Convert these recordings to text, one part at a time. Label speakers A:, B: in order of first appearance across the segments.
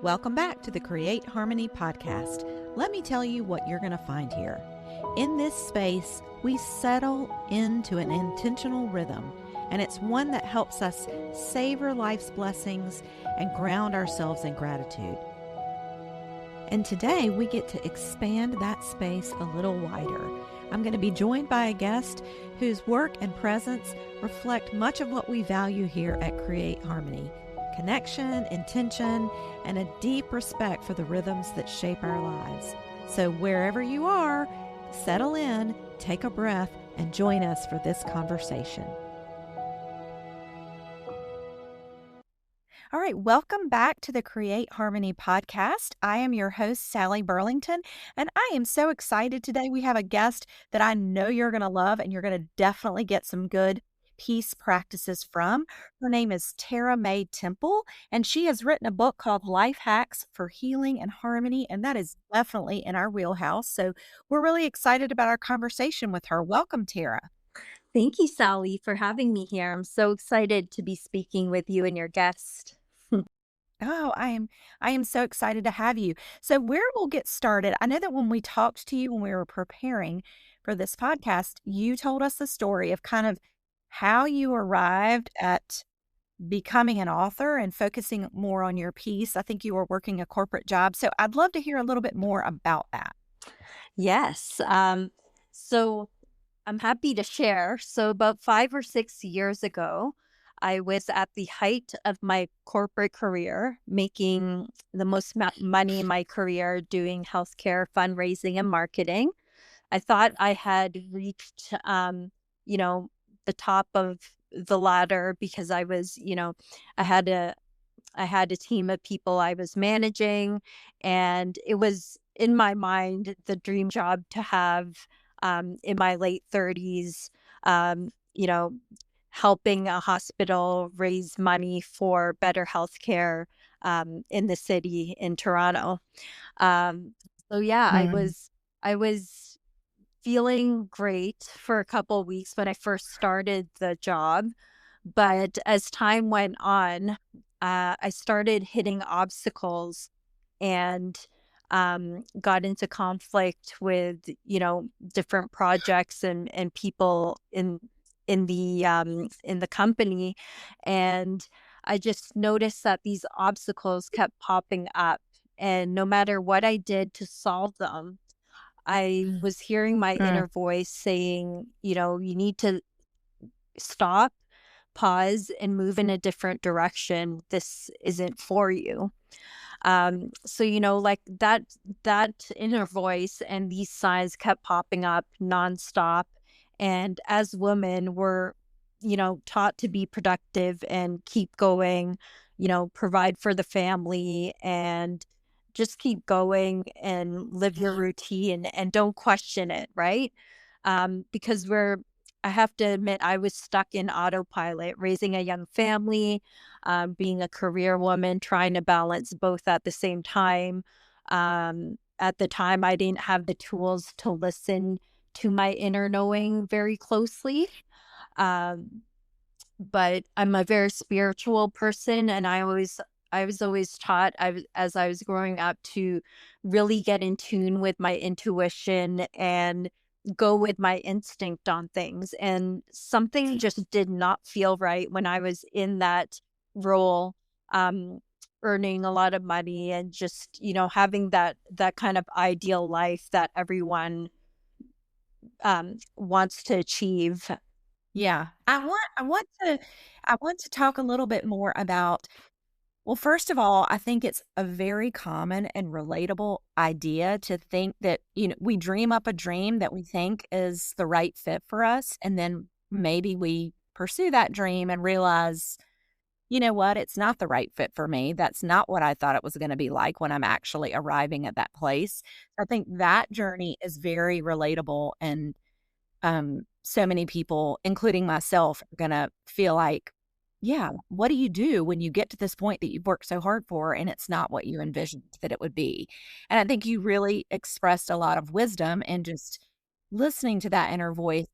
A: Welcome back to the Create Harmony podcast. Let me tell you what you're going to find here. In this space, we settle into an intentional rhythm, and it's one that helps us savor life's blessings and ground ourselves in gratitude. And today, we get to expand that space a little wider. I'm going to be joined by a guest whose work and presence reflect much of what we value here at Create Harmony: connection, intention, and a deep respect for the rhythms that shape our lives. So wherever you are, settle in, take a breath, and join us for this conversation. All right, welcome back to the Create Harmony podcast. I am your host, Sally Burlington, and I am so excited today. We have a guest that I know you're going to love, and you're going to definitely get some good peace practices from. Her name is Tara Mae Temple, and she has written a book called Life Hacks for Healing and Harmony, and that is definitely in our wheelhouse. So we're really excited about our conversation with her. Welcome, Tara.
B: Thank you, Sally, for having me here. I'm so excited to be speaking with you and your guest.
A: Oh, I am so excited to have you. So where we'll get started, I know that when we talked to you when we were preparing for this podcast, you told us the story of kind of how you arrived at becoming an author and focusing more on your peace. I think you were working a corporate job. So I'd love to hear a little bit more about that.
B: Yes. So I'm happy to share. So about 5 or 6 years ago, I was at the height of my corporate career, making the most money in my career doing healthcare fundraising and marketing. I thought I had reached, the top of the ladder because I was, I had a team of people I was managing, and it was in my mind the dream job to have in my late 30s, um, you know, helping a hospital raise money for better healthcare in the city in Toronto. Um, so yeah, I was feeling great for a couple of weeks when I first started the job. But as time went on, I started hitting obstacles and got into conflict with, different projects and people in the company. And I just noticed that these obstacles kept popping up. And no matter what I did to solve them, I was hearing my inner voice saying, you need to stop, pause, and move in a different direction. This isn't for you. So, like that inner voice and these signs kept popping up nonstop. And as women, we're, taught to be productive and keep going, provide for the family and just keep going and live your routine and don't question it, right? Because I have to admit, I was stuck in autopilot, raising a young family, being a career woman, trying to balance both at the same time. At the time, I didn't have the tools to listen to my inner knowing very closely. But I'm a very spiritual person, and I was always taught as I was growing up to really get in tune with my intuition and go with my instinct on things. And something just did not feel right when I was in that role, earning a lot of money and just, having that kind of ideal life that everyone wants to achieve.
A: Yeah. I want to talk a little bit more about, well, first of all, I think it's a very common and relatable idea to think that, we dream up a dream that we think is the right fit for us. And then maybe we pursue that dream and realize, you know what, it's not the right fit for me. That's not what I thought it was going to be like when I'm actually arriving at that place. I think that journey is very relatable. And so many people, including myself, are going to feel like, yeah, what do you do when you get to this point that you've worked so hard for and it's not what you envisioned that it would be? And I think you really expressed a lot of wisdom and just listening to that inner voice.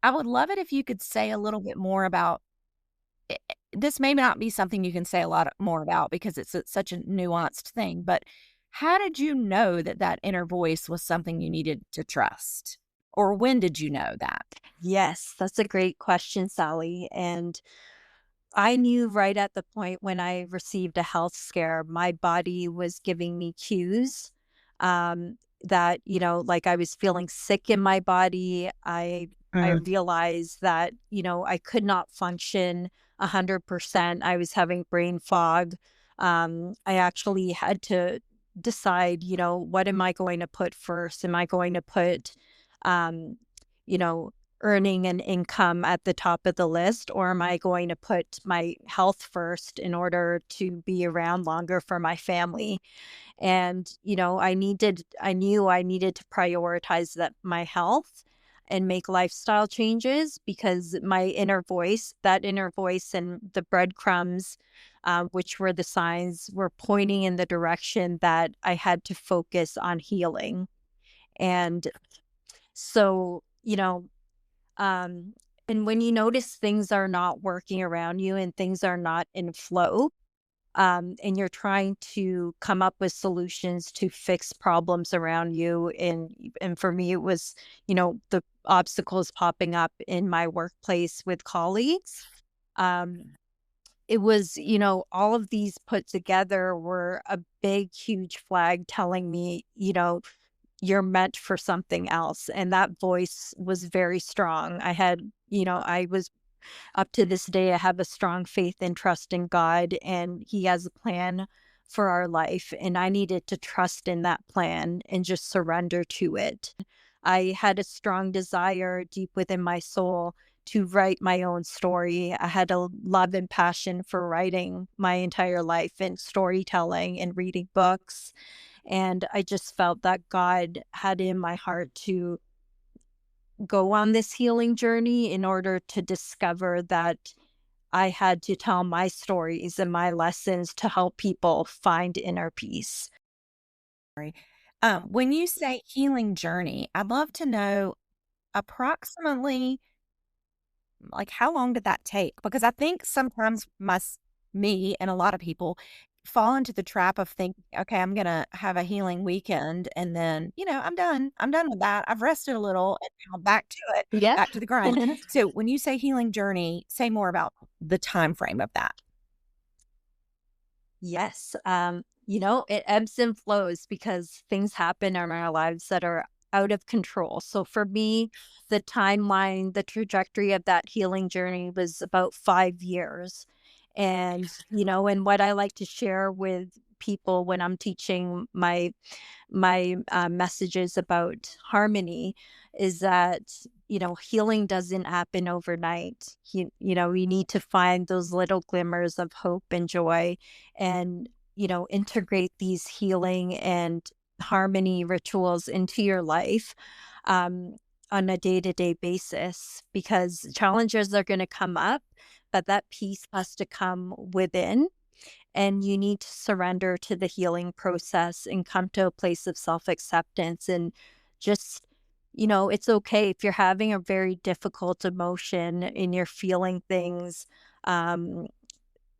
A: I would love it if you could say a little bit more about this may not be something you can say a lot more about because it's such a nuanced thing, but how did you know that that inner voice was something you needed to trust? Or when did you know that?
B: Yes, that's a great question, Sally. And I knew right at the point when I received a health scare, my body was giving me cues that, like I was feeling sick in my body. I
A: Mm,
B: realized that, I could not function 100%. I was having brain fog. I actually had to decide, what am I going to put first? Am I going to put, um, you know, earning an income at the top of the list, or am I going to put my health first in order to be around longer for my family? And, I knew I needed to prioritize my health and make lifestyle changes because that inner voice and the breadcrumbs, which were the signs, were pointing in the direction that I had to focus on healing. And so, um, and when you notice things are not working around you and things are not in flow, and you're trying to come up with solutions to fix problems around you, and for me, it was, the obstacles popping up in my workplace with colleagues. Um, it was, all of these put together were a big, huge flag telling me, you're meant for something else. And that voice was very strong. I was up to this day, I have a strong faith and trust in God, and He has a plan for our life. And I needed to trust in that plan and just surrender to it. I had a strong desire deep within my soul to write my own story. I had a love and passion for writing my entire life and storytelling and reading books. And I just felt that God had in my heart to go on this healing journey in order to discover that I had to tell my stories and my lessons to help people find inner peace.
A: sorry. When you say healing journey, I'd love to know approximately, like, how long did that take? Because I think sometimes me and a lot of people fall into the trap of thinking, okay, I'm going to have a healing weekend and then, I'm done. I'm done with that. I've rested a little and now back to it,
B: Yeah.
A: back to the grind. So when you say healing journey, say more about the time frame of that.
B: Yes. It ebbs and flows because things happen in our lives that are out of control. So for me, the timeline, the trajectory of that healing journey was about 5 years. And what I like to share with people when I'm teaching my messages about harmony is that healing doesn't happen overnight. We need to find those little glimmers of hope and joy, and integrate these healing and harmony rituals into your life, um, on a day-to-day basis, because challenges are going to come up, but that peace has to come within, and you need to surrender to the healing process and come to a place of self-acceptance. And just, it's okay if you're having a very difficult emotion and you're feeling things um,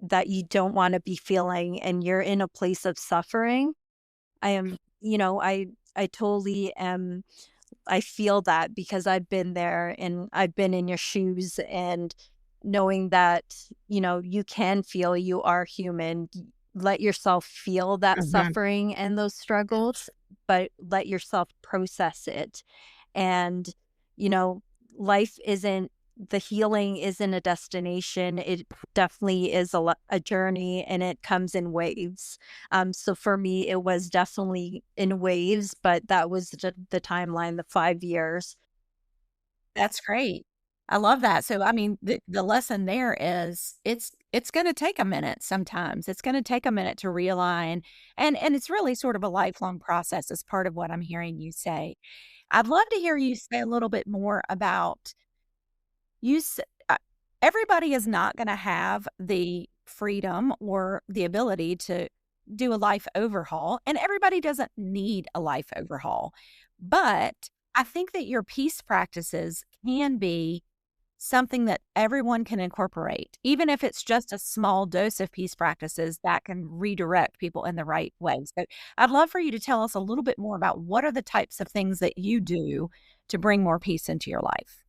B: that you don't want to be feeling, and you're in a place of suffering. I am, I totally am. I feel that because I've been there and I've been in your shoes, and knowing that, you can feel, you are human. Let yourself feel that
A: Mhm.
B: suffering and those struggles, but let yourself process it. And, you know, life isn't, the healing isn't a destination. It definitely is a journey, and it comes in waves. So for me, it was definitely in waves, but that was the timeline, the 5 years.
A: That's great. I love that. So, I mean, the lesson there is it's gonna take a minute sometimes. It's gonna take a minute to realign, and it's really sort of a lifelong process as part of what I'm hearing you say. I'd love to hear you say a little bit more about you s everybody is not gonna have the freedom or the ability to do a life overhaul, and everybody doesn't need a life overhaul. But I think that your peace practices can be something that everyone can incorporate, even if it's just a small dose of peace practices that can redirect people in the right way. So I'd love for you to tell us a little bit more about what are the types of things that you do to bring more peace into your life.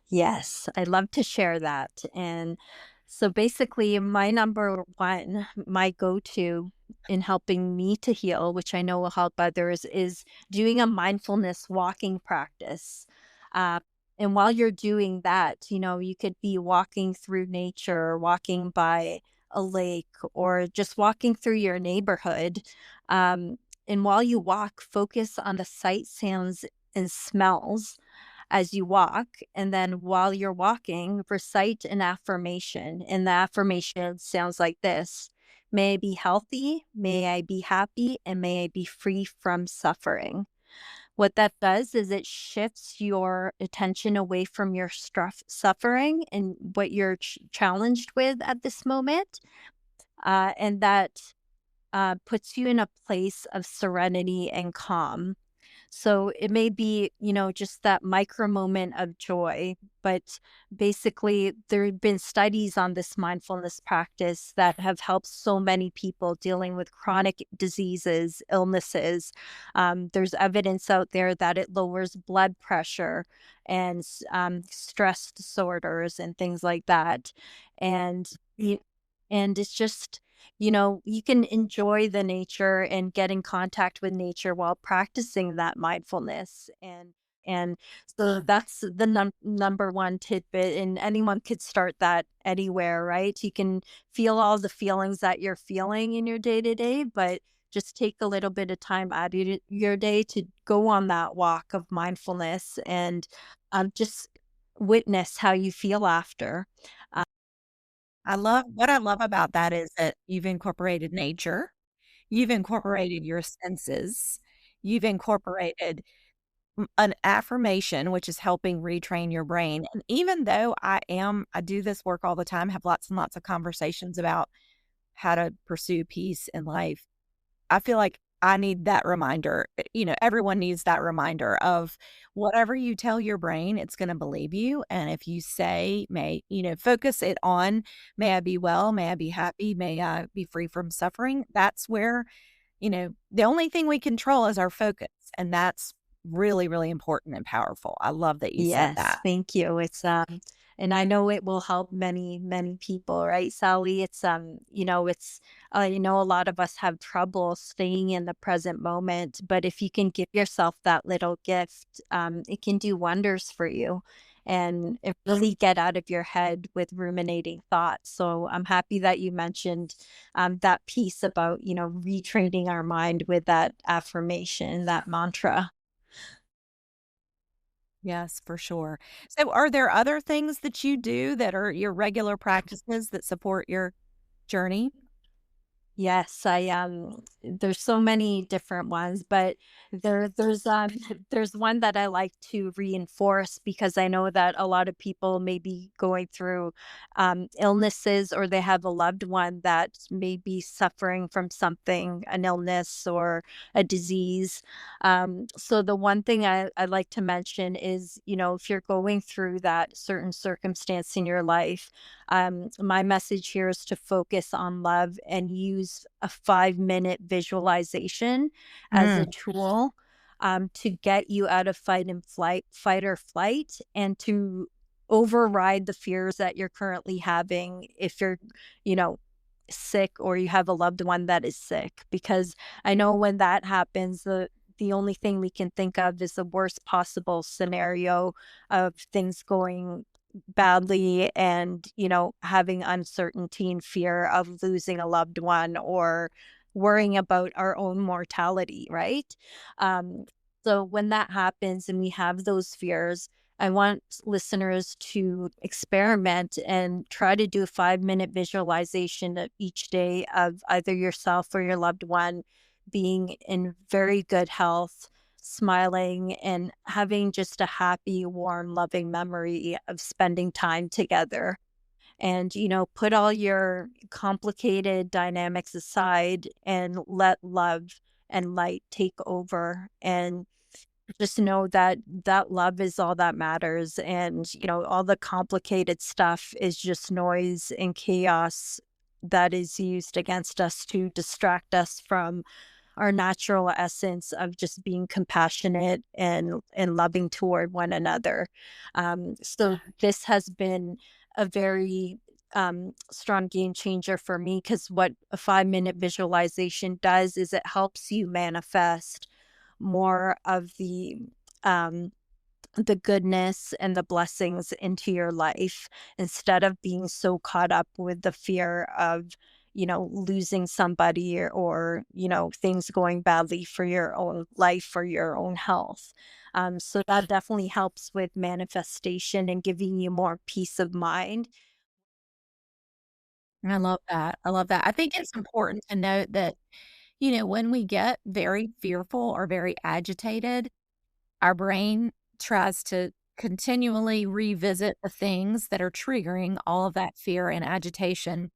B: Yes, I love to share that. And so basically, my number one, my go to in helping me to heal, which I know will help others, is doing a mindfulness walking practice. Uh, and while you're doing that, you could be walking through nature, walking by a lake, or just walking through your neighborhood. Um, and while you walk, focus on the sight, sounds, and smells as you walk. And then while you're walking, recite an affirmation. And the affirmation sounds like this: May I be healthy, may I be happy, and may I be free from suffering. What that does is it shifts your attention away from your suffering and what you're challenged with at this moment. And that puts you in a place of serenity and calm. So it may be, just that micro moment of joy, but basically there have been studies on this mindfulness practice that have helped so many people dealing with chronic diseases, illnesses. There's evidence out there that it lowers blood pressure and stress disorders and things like that. And and it's just, you can enjoy the nature and get in contact with nature while practicing that mindfulness. And so that's the number one tidbit, and anyone could start that anywhere, right? You can feel all the feelings that you're feeling in your day to day, but just take a little bit of time out of your day to go on that walk of mindfulness and just witness how you feel after.
A: What I love about that is that you've incorporated nature, you've incorporated your senses, you've incorporated an affirmation, which is helping retrain your brain. And even though I do this work all the time, have lots and lots of conversations about how to pursue peace in life, I feel like I need that reminder. Everyone needs that reminder of whatever you tell your brain, it's going to believe you. And if you say, focus it on, may I be well, may I be happy, may I be free from suffering. That's where, the only thing we control is our focus. And that's really, really important and powerful. I love that you said
B: Yes,
A: that.
B: thank you. And I know it will help many, many people, right, Sally? I know a lot of us have trouble staying in the present moment, but if you can give yourself that little gift, it can do wonders for you and it really get out of your head with ruminating thoughts. So I'm happy that you mentioned that piece about, retraining our mind with that affirmation, that mantra.
A: Yes, for sure. So, are there other things that you do that are your regular practices that support your journey?
B: Yes, there's so many different ones, but there's there's one that I like to reinforce because I know that a lot of people may be going through illnesses or they have a loved one that may be suffering from something, an illness or a disease. So the one thing I like to mention is, if you're going through that certain circumstance in your life, my message here is to focus on love and use a 5-minute visualization as a
A: Mm.
B: tool to get you out of fight or flight, and to override the fears that you're currently having if you're, you know, sick or you have a loved one that is sick. Because I know when that happens, the only thing we can think of is the worst possible scenario of things going badly and, having uncertainty and fear of losing a loved one or worrying about our own mortality, right? Um, so when that happens and we have those fears, I want listeners to experiment and try to do a 5-minute visualization of each day of either yourself or your loved one being in very good health, smiling, and having just a happy, warm, loving memory of spending time together. And, put all your complicated dynamics aside and let love and light take over. And just know that that love is all that matters, and all the complicated stuff is just noise and chaos that is used against us to distract us from our natural essence of just being compassionate and loving toward one another. So this has been a very strong game changer for me, because what a 5-minute visualization does is it helps you manifest more of um, the goodness and the blessings into your life, instead of being so caught up with the fear of, losing somebody, or things going badly for your own life or your own health. So that definitely helps with manifestation and giving you more peace of mind.
A: I love that. I love that. I think it's important to note that, when we get very fearful or very agitated, our brain tries to continually revisit the things that are triggering all of that fear and agitation.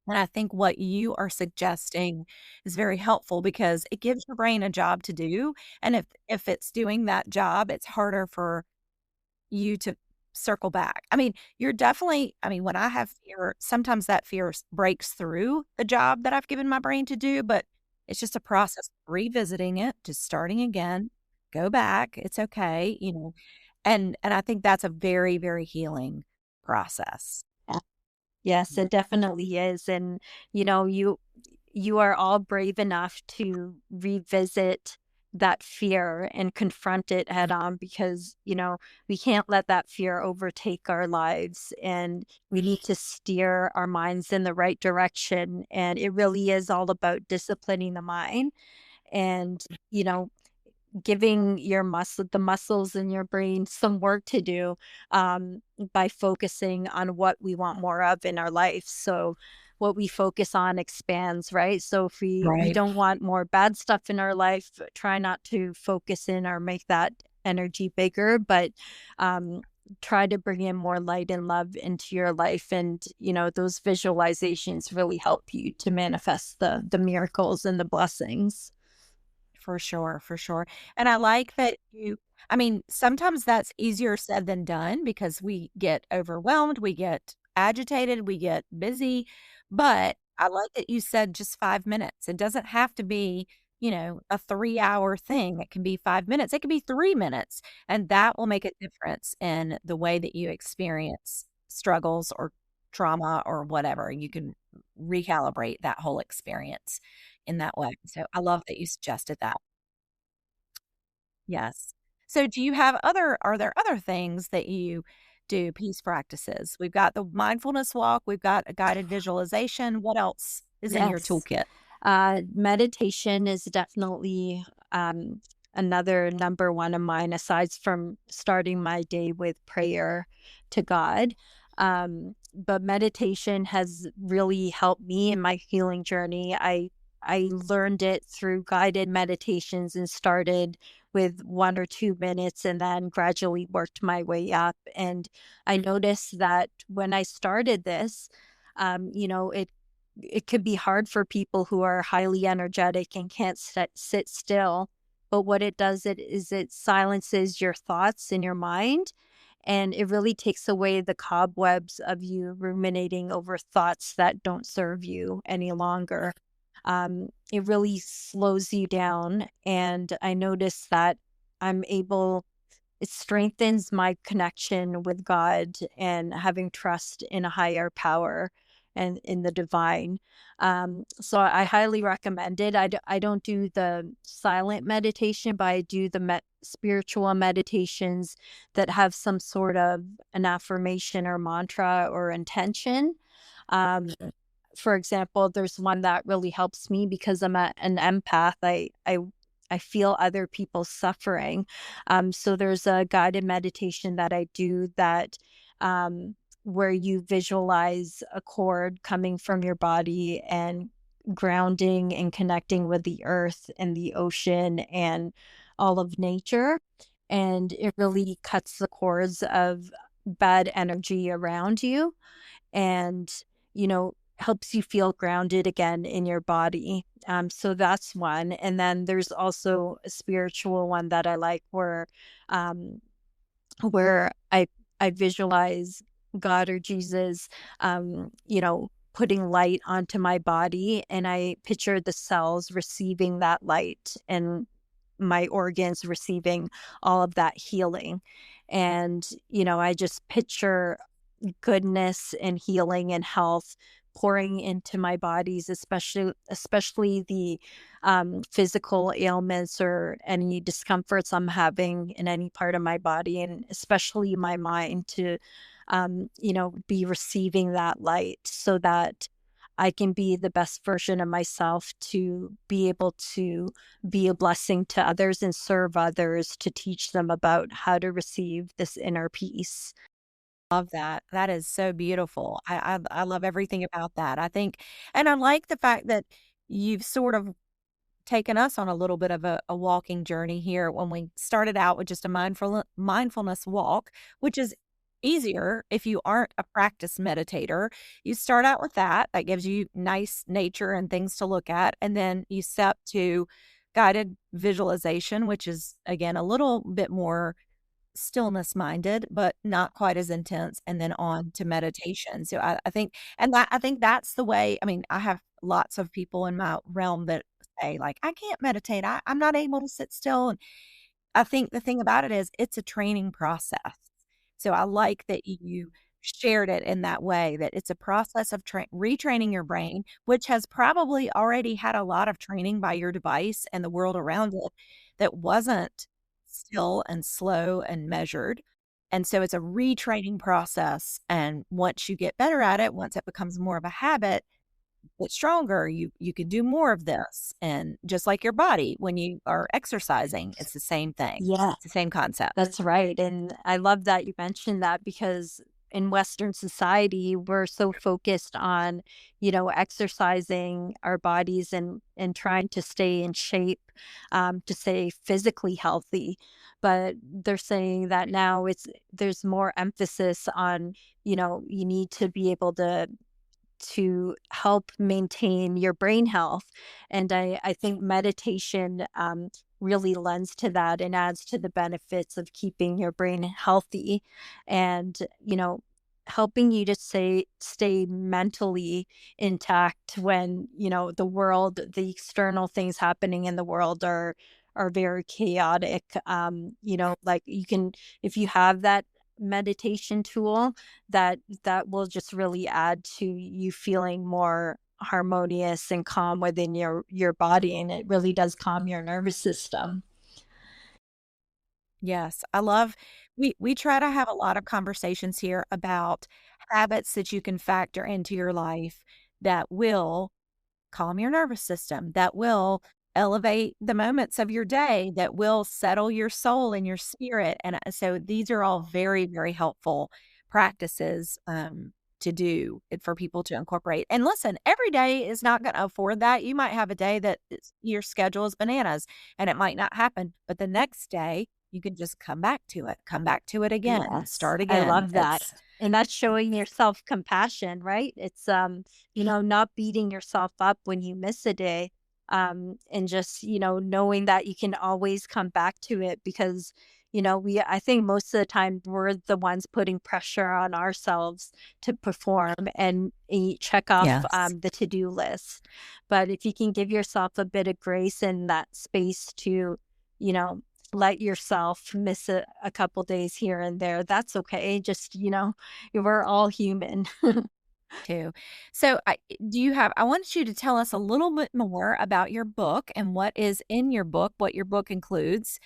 A: And I think what you are suggesting is very helpful because it gives your brain a job to do. And if it's doing that job, it's harder for you to circle back. I mean, you're definitely I mean, when I have fear, sometimes that fear breaks through the job that I've given my brain to do, but it's just a process of revisiting it, just starting again, go back, it's okay, and I think that's a very, very healing process.
B: Yes, it definitely is. And you are all brave enough to revisit that fear and confront it head on, because we can't let that fear overtake our lives, and we need to steer our minds in the right direction. And it really is all about disciplining the mind, and you know giving the muscles in your brain some work to do, by focusing on what we want more of in our life. So what we focus on expands, right? So if we
A: Right.
B: don't want more bad stuff in our life, try not to focus in or make that energy bigger, but um, try to bring in more light and love into your life. And those visualizations really help you to manifest the miracles and the blessings.
A: For sure, for sure. And I like that I mean, sometimes that's easier said than done because we get overwhelmed, we get agitated, we get busy, but I like that you said just 5 minutes. It doesn't have to be, a 3-hour thing. It can be 5 minutes. It can be 3 minutes, and that will make a difference in the way that you experience struggles or trauma or whatever. You can recalibrate that whole experience in that way. So I love that you suggested that. Yes. So do you have are there other things that you do, peace practices? We've got the mindfulness walk, we've got a guided visualization. What else is in your
B: Yes.
A: toolkit?
B: Meditation is definitely another number one of mine, aside from starting my day with prayer to God. But meditation has really helped me in my healing journey. I learned it through guided meditations and started with 1 or 2 minutes, and then gradually worked my way up. And I noticed that when I started this, it could be hard for people who are highly energetic and can't sit still. But what it does is it silences your thoughts in your mind, and it really takes away the cobwebs of you ruminating over thoughts that don't serve you any longer. It really slows you down. And I notice that I'm able it strengthens my connection with God and having trust in a higher power and in the divine. So I highly recommend it. I don't do the silent meditation, but I do the spiritual meditations that have some sort of an affirmation or mantra or intention. Um, for example, there's one that really helps me because an empath. I feel other people's suffering. So there's a guided meditation that I do that where you visualize a cord coming from your body and grounding and connecting with the earth and the ocean and all of nature. And it really cuts the cords of bad energy around you. And, you know, helps you feel grounded again in your body. So that's one. And then there's also a spiritual one that I like um, where I visualize God or Jesus, putting light onto my body, and I picture the cells receiving that light and my organs receiving all of that healing. And, I just picture goodness and healing and health pouring into my bodies, especially the physical ailments or any discomforts I'm having in any part of my body, and especially my mind to be receiving that light so that I can be the best version of myself, to be able to be a blessing to others and serve others, to teach them about how to receive this inner peace.
A: Love that. That is so beautiful. I love everything about that. I think and I like the fact that you've sort of taken us on a little bit of a walking journey here when we started out with just a mindfulness walk, which is easier if you aren't a practice meditator. You start out with that. That gives you nice nature and things to look at. And then you step to guided visualization, which is again a little bit more stillness minded, but not quite as intense, and then on to meditation. So I think and that I think that's the way I mean, I have lots of people in my realm that say, like, "I can't meditate. I'm not able to sit still." And I think the thing about it is it's a training process. So I like that you shared it in that way, that it's a process of retraining your brain, which has probably already had a lot of training by your device and the world around it that wasn't still and slow and measured. And so it's a retraining process. And once you get better at it, once it becomes more of a habit, get stronger, you can do more of this. And just like your body, when you are exercising, it's the same thing.
B: Yeah.
A: It's the same concept.
B: That's right, and I love that you mentioned that because in Western society, we're so focused on, exercising our bodies and trying to stay in shape, to stay physically healthy. But they're saying that now there's more emphasis on, you need to be able to help maintain your brain health. And I think meditation really lends to that and adds to the benefits of keeping your brain healthy and, helping you to stay mentally intact when, the external things happening in the world are very chaotic. Like you can, if you have that meditation tool, that will just really add to you feeling more harmonious and calm within your body, and it really does calm your nervous system.
A: Yes, I love we try to have a lot of conversations here about habits that you can factor into your life that will calm your nervous system, that will elevate the moments of your day, that will settle your soul and your spirit. And so these are all very, very helpful practices to do for people to incorporate. And listen, every day is not going to afford that. You might have a day that your schedule is bananas and it might not happen, but the next day you can just come back to it again,
B: Yes,
A: start
B: I
A: again.
B: love that.
A: It's
B: And that's showing yourself compassion, right? It's not beating yourself up when you miss a day. And just, knowing that you can always come back to it because, I think most of the time we're the ones putting pressure on ourselves to perform and check off
A: yes.
B: the to-do list. But if you can give yourself a bit of grace and that space to, you know, let yourself miss a couple days here and there. That's okay. Just, we're all human.
A: Too. So, do you have I want you to tell us a little bit more about your book and what is in your book, what your book includes,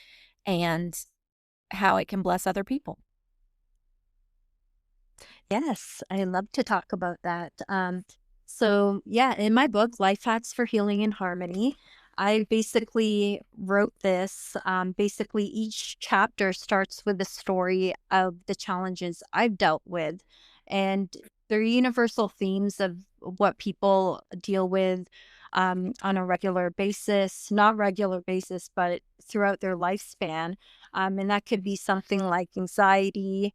A: and how it can bless other people.
B: Yes, I love to talk about that. So yeah, in my book, Life Hacks for Healing and Harmony, I basically wrote this. Basically, each chapter starts with the story of the challenges I've dealt with, and they're universal themes of what people deal with on a regular basis, not regular basis, but throughout their lifespan. And that could be something like anxiety,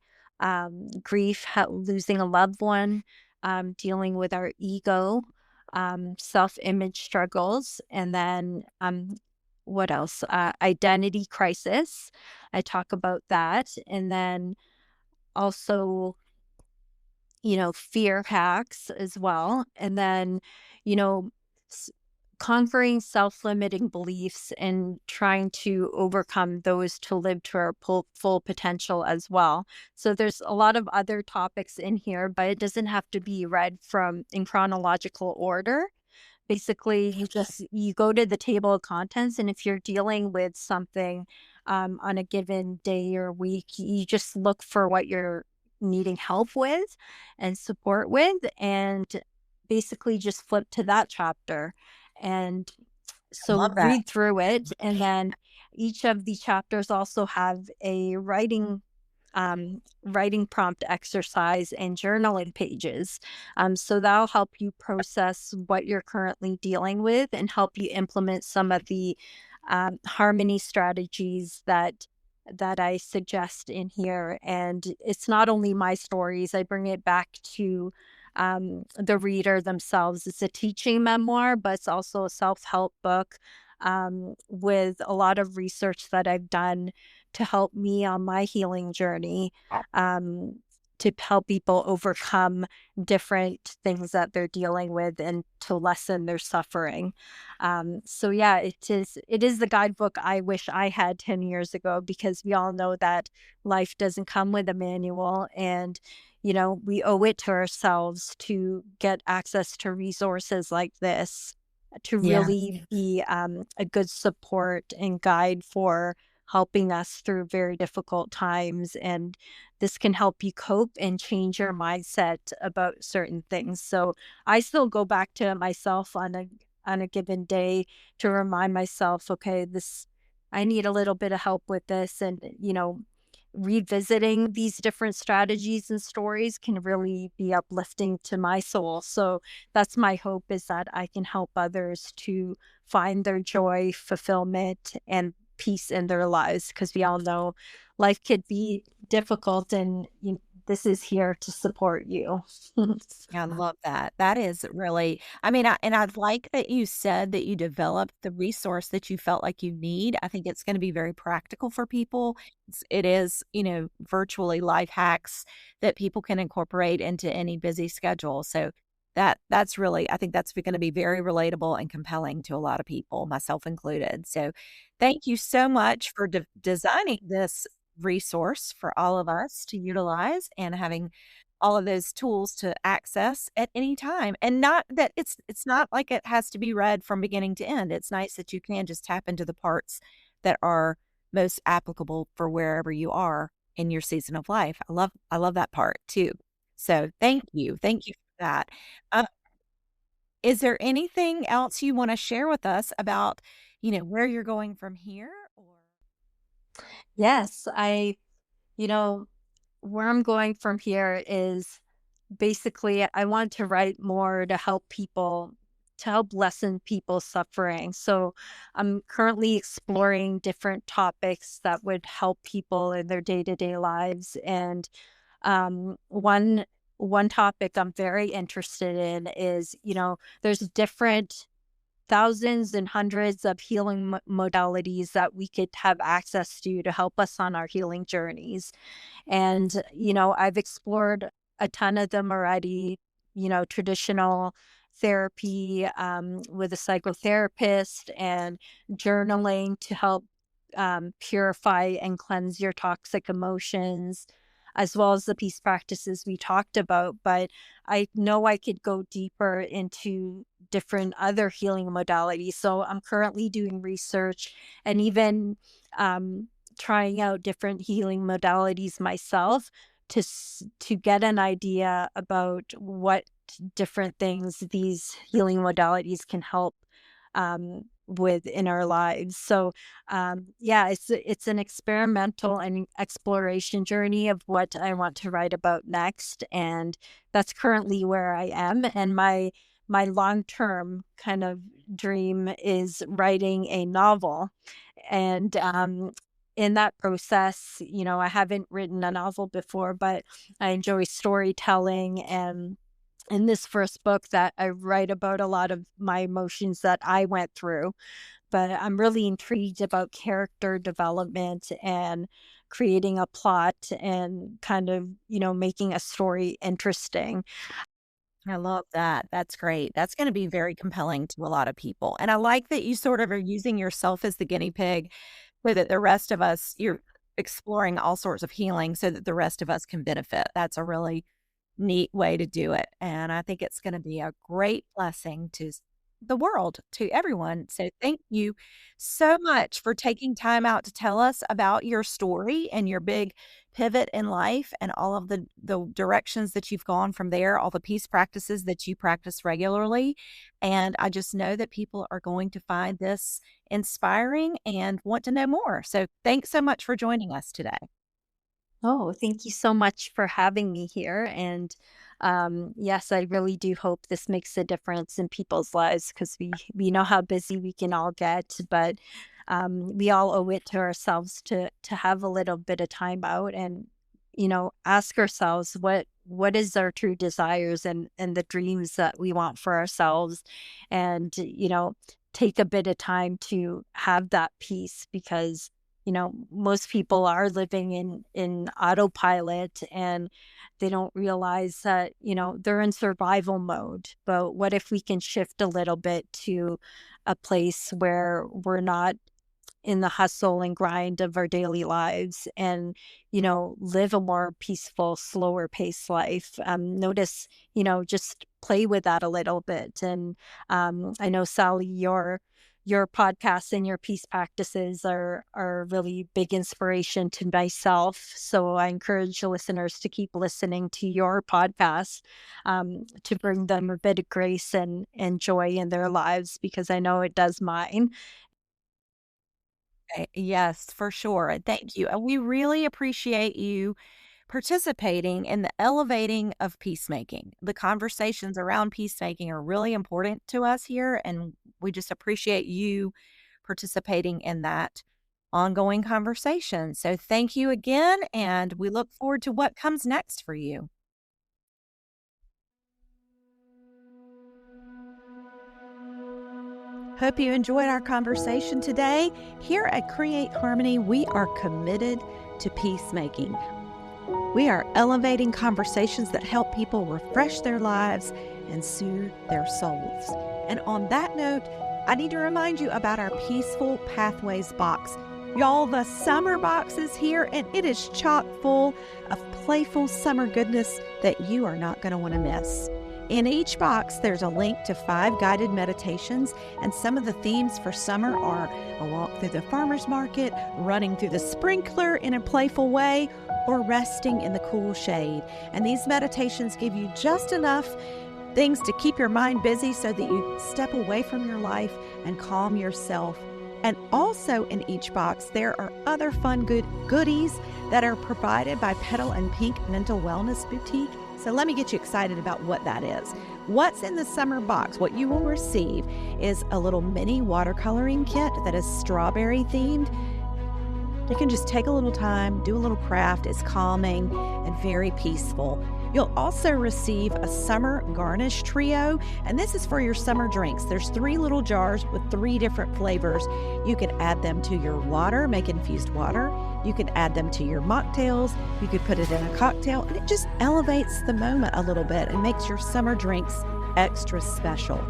B: grief, losing a loved one, dealing with our ego, self-image struggles, and then what else? Identity crisis. I talk about that, and then also, fear hacks as well. And then, you know, s- conquering self limiting beliefs and trying to overcome those to live to our full potential as well. So there's a lot of other topics in here, but it doesn't have to be read from in chronological order. Basically, you go to the table of contents, and if you're dealing with something, on a given day or week, you just look for what you're needing help with and support with, and basically just flip to that chapter. And
A: I
B: so
A: love that.
B: read through it, and then each of the chapters also have a writing prompt exercise and journaling pages. So that'll help you process what you're currently dealing with and help you implement some of the harmony strategies that I suggest in here. And it's not only my stories; I bring it back to the reader themselves. It's a teaching memoir, but it's also a self-help book with a lot of research that I've done to help me on my healing journey, um, to help people overcome different things that they're dealing with and to lessen their suffering. So yeah, it is the guidebook I wish I had 10 years ago, because we all know that life doesn't come with a manual, and we owe it to ourselves to get access to resources like this to
A: Yeah.
B: really be a good support and guide for helping us through very difficult times. And this can help you cope and change your mindset about certain things. So I still go back to it myself on a given day to remind myself, okay, this I need a little bit of help with this. And revisiting these different strategies and stories can really be uplifting to my soul. So that's my hope, is that I can help others to find their joy, fulfillment, and peace in their lives, because we all know life could be difficult, and this is here to support you.
A: I love that. That is really I mean, I like that you said that you developed the resource that you felt like you need. I think it's gonna be very practical for people. It is, virtually life hacks that people can incorporate into any busy schedule. So that's really I think that's gonna be very relatable and compelling to a lot of people, myself included. So thank you so much for designing this resource for all of us to utilize and having all of those tools to access at any time. And not that it's not like it has to be read from beginning to end. It's nice that you can just tap into the parts that are most applicable for wherever you are in your season of life. I love that part too. So thank you. Thank you for that. Uh, is there anything else you want to share with us about, where you're going from here or
B: Yes, you know, where I'm going from here is basically I want to write more to help people, to help lessen people's suffering. So I'm currently exploring different topics that would help people in their day-to-day lives. And one topic I'm very interested in is, there's different thousands and hundreds of healing modalities that we could have access to help us on our healing journeys. And, I've explored a ton of them already, traditional therapy with a psychotherapist, and journaling to help purify and cleanse your toxic emotions, as well as the peace practices we talked about. But I know I could go deeper into different other healing modalities. So I'm currently doing research and even trying out different healing modalities myself to get an idea about what different things these healing modalities can help with in our lives. So yeah, it's an experimental and exploration journey of what I want to write about next, and that's currently where I am. And my long-term kind of dream is writing a novel. And in that process, I haven't written a novel before, but I enjoy storytelling, and in this first book that I write about a lot of my emotions that I went through. But I'm really intrigued about character development and creating a plot and kind of, making a story interesting.
A: I love that. That's great. That's gonna be very compelling to a lot of people, and I like that you sort of are using yourself as the guinea pig so that the rest of us you're exploring all sorts of healing so that the rest of us can benefit. That's a really neat way to do it, and I think it's gonna be a great blessing to the world, to everyone, so thank you so much for taking time out to tell us about your story and your big pivot in life and all of the directions that you've gone from there, all the peace practices that you practice regularly, and I just know that people are going to find this inspiring and want to know more, so thanks so much for joining us today.
B: Oh, thank you so much for having me here. And yes, I really do hope this makes a difference in people's lives because we know how busy we can all get, but we all owe it to ourselves to have a little bit of time out and ask ourselves what is our true desires and the dreams that we want for ourselves, and take a bit of time to have that peace because most people are living in autopilot and they don't realize that, they're in survival mode. But what if we can shift a little bit to a place where we're not in the hustle and grind of our daily lives and, live a more peaceful, slower pace life. Notice, just play with that a little bit. And I know, Sally, your podcasts and your peace practices are really big inspiration to myself. So I encourage listeners to keep listening to your podcast, to bring them a bit of grace and joy in their lives because I know it does mine.
A: Yes, for sure, and thank you, and we really appreciate you participating in the elevating of peacemaking. The conversations around peacemaking are really important to us here, and we just appreciate you participating in that ongoing conversation. So thank you again, and we look forward to what comes next for you. Hope you enjoyed our conversation today. Here at Create Harmony, we are committed to peacemaking. We are elevating conversations that help people refresh their lives and soothe their souls. And on that note, I need to remind you about our Peaceful Pathways box. Y'all, the summer box is here and it is chock full of playful summer goodness that you are not going to want to miss. In each box, there's a link to 5 guided meditations, and some of the themes for summer are a walk through the farmer's market, running through the sprinkler in a playful way, or resting in the cool shade. And these meditations give you just enough things to keep your mind busy so that you step away from your life and calm yourself. And also in each box, there are other fun goodies that are provided by Petal and Pink Mental Wellness Boutique. So let me get you excited about what that is. What's in the summer box? What you will receive is a little mini watercoloring kit that is strawberry themed. You can just take a little time, do a little craft. It's calming and very peaceful. You'll also receive a summer garnish trio, and this is for your summer drinks. There's 3 little jars with 3 different flavors. You can add them to your water, make infused water. You can add them to your mocktails. You could put it in a cocktail, and it just elevates the moment a little bit and makes your summer drinks extra special.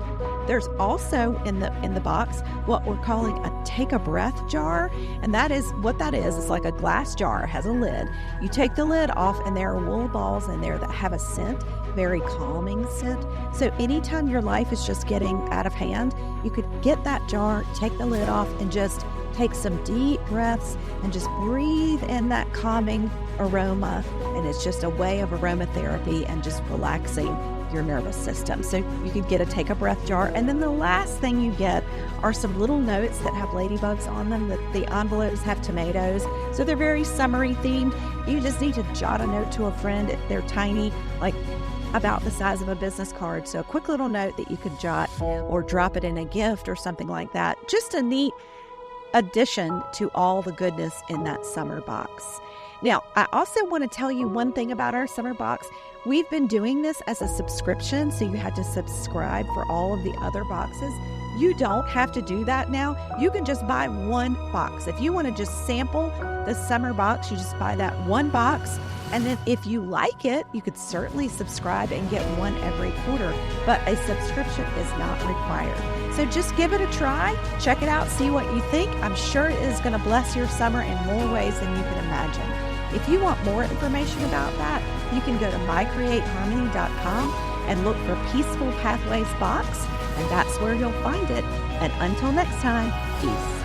A: There's also in the box what we're calling a take a breath jar, and that is what that is. It's like a glass jar, it has a lid. You take the lid off and there are wool balls in there that have a scent, very calming scent. So anytime your life is just getting out of hand, you could get that jar, take the lid off, and just take some deep breaths and just breathe in that calming aroma. And it's just a way of aromatherapy and just relaxing your nervous system. So you could get a take a breath jar. And then the last thing you get are some little notes that have ladybugs on them. The envelopes have tomatoes. So they're very summery themed. You just need to jot a note to a friend if they're tiny, like about the size of a business card. So a quick little note that you could jot or drop it in a gift or something like that. Just a neat addition to all the goodness in that summer box. Now, I also want to tell you one thing about our summer box. We've been doing this as a subscription, so you had to subscribe for all of the other boxes. You don't have to do that now. You can just buy one box. If you want to just sample the summer box, you just buy that one box. And then if you like it, you could certainly subscribe and get one every quarter, but a subscription is not required. So just give it a try, check it out, see what you think. I'm sure it is going to bless your summer in more ways than you can imagine. If you want more information about that, you can go to mycreateharmony.com and look for Peaceful Pathways box, and that's where you'll find it. And until next time, peace.